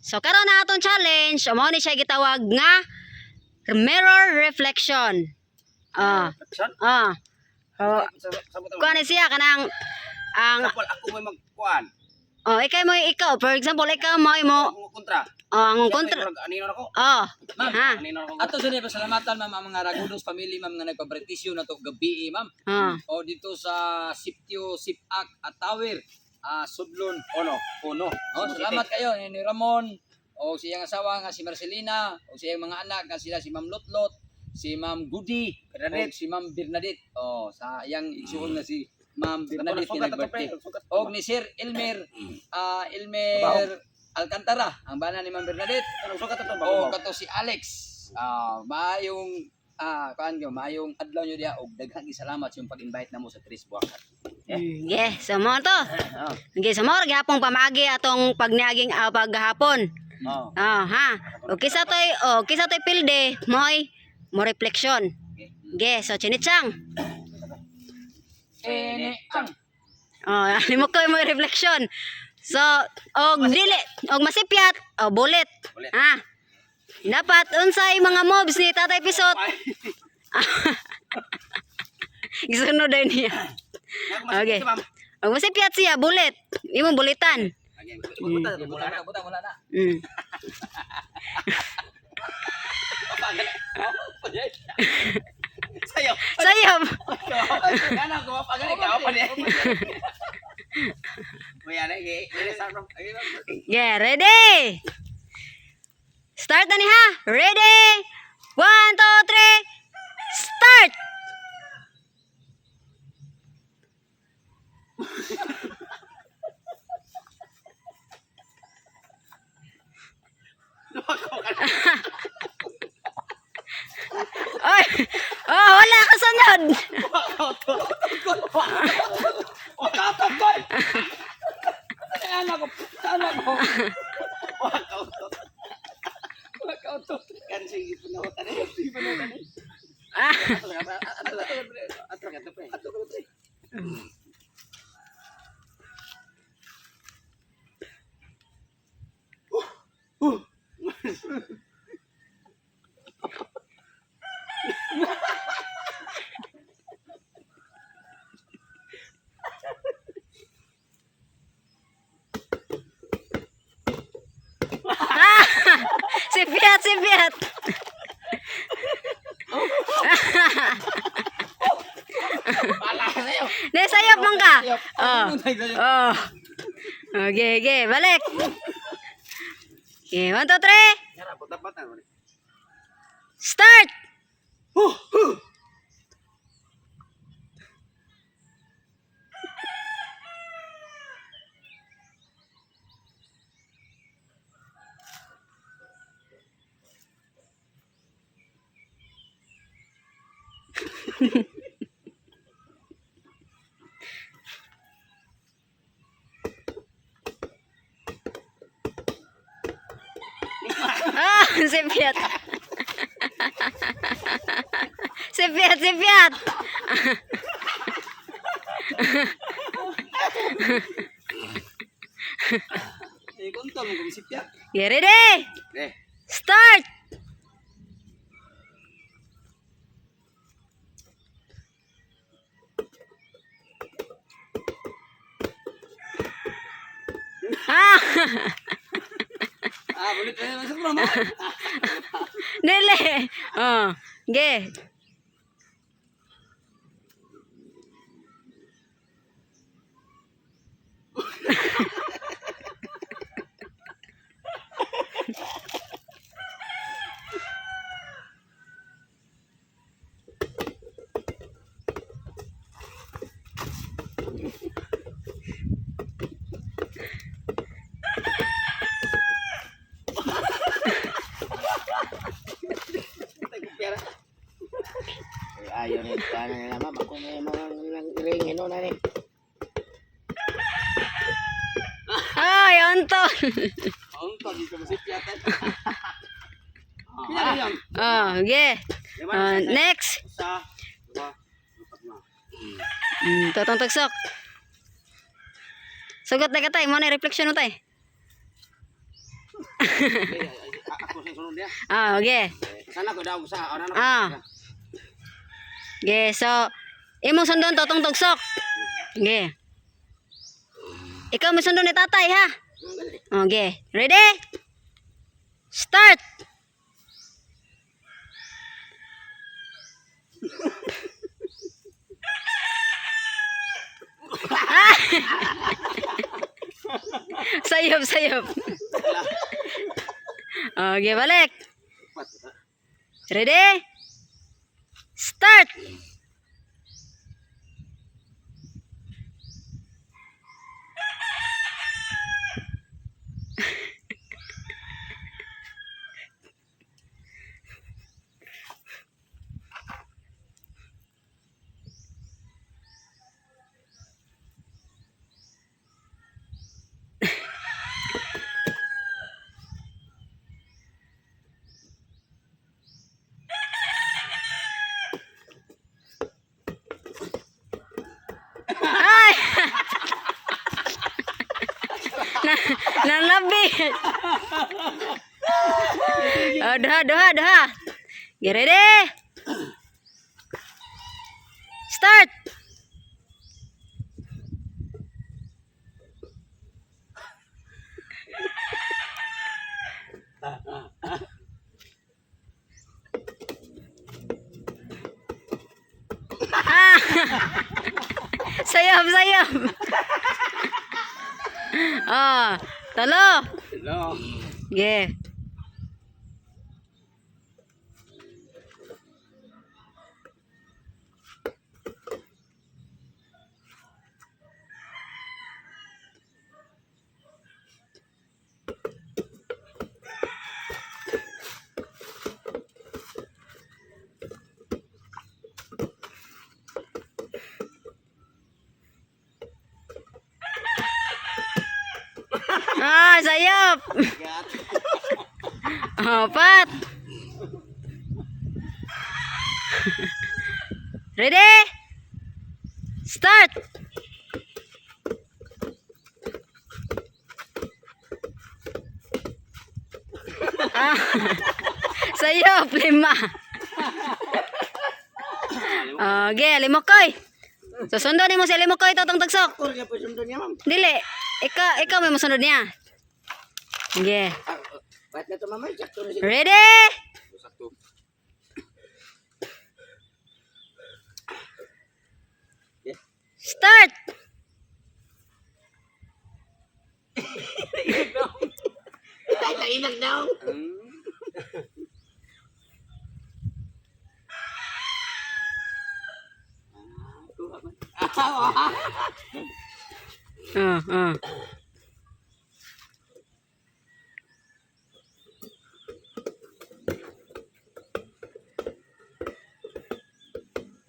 So karon na atong challenge, mao ni siya gitawag nga mirror reflection. Reflection? Oh, kuan ni siya kanang ang Example, ako may magkuhan. ikaw for example ikaw mo Kontra. ang kontra. Anino na ko? Ma'am, Ha. Anino na ko? ato sa pasalamatan ma'am ang mga Ragudos family ma'am nga nagpapretisyo na to gabi ma'am. O dito sa Sitio Sipak at Tower, Sudlon. Uno. Salamat kayo ni Ramon o siyang asawa nga si Marcelina o siyang mga anak nga sila si Ma'am Lotlot, si Ma'am Goody, o si Ma'am Bernadette. Sa iyang igsuon nga si Ma'am Bernadette nga nag-birthday. O ni Sir Elmer Alcantara, ang bana ni Ma'am Bernadette. O kato si Alex. Maayong maayong adlaw nyo diya og daghang salamat sa iyong pag-invite namo sa Tris Buakat. So mo to. So mo gyapon pamagi atong pagniaging paghapon. Ha. O kisa toy pilde moy mo reflection. So chinitsang. Limo ko mo reflection. So og dili og masipyat bullet. Ha. Dapat unsay mga mobs ni Tatay Pisot. Gisunod din niya. Okay. Og masipyat siya bullet. Imong bulitan. Mula na. Sayop. Kana ko pagani ka pa ni. Kuya na Yeah, ready? Start na ni ha. Ready? 1, 2, 3. Start! Oy! Wala ka sunod! Sipiat. Sayop man ka. Okay, balik. Okay, 1, 2, 3. Start! Sipiat. Sipiat. Get ready? Start! Bulit na masuk mama. Dili. Ge. Ayaw rin paano nila ma'am. Ako may mga ring na ni. Ay, Anton. Dito masipyatan. Ge. Next. Isa, dua, Totong tagsok. Sugot na ka tay, mo na reflection mo tay. Ako sa sunod niya. Okay. Sana ko daw sa ano Ah. Okay, so imong sundon to tong tugsok. Okay. Ikaw mo sundon ni tatay ha. Okay. Ready? Start. Sayop, sayop. Okay, balik. Ready? Start. Ay! Nalabit. Oh, daha. Get ready? Start. Ah! Sayap. Oh, talo. Hello. Yeah. Ah, sayap. Apat. Ready? Start. Ah, sayap, 5. Okay, Limokoy. Susunod mo si Limokoy to tong tagsok. Ako rin po sunod niya, ma'am. Dili, ikaw may masunod niya. Okay. Ba't na ito, ma'am? Sakto na siya. Ready? Sakto. Start. Ay, nailag daw. Ah.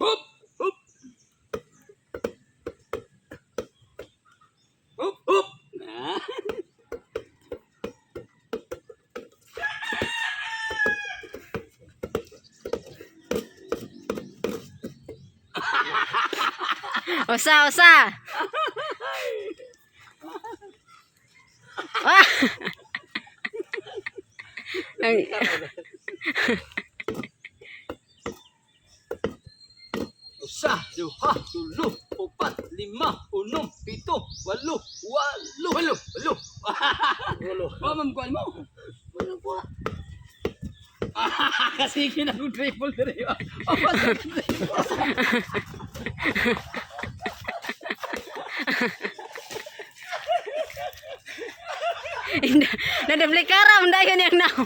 Hup! Hup! Hup! Hup! Usa. Ah. Ang- Usa, duha, tulo, upat, lima, unom, pito, walo. Walo. Ma'am, kuan mo. Wala po. Kasi kinag-triple diri. Nadabli karam dayon yang now.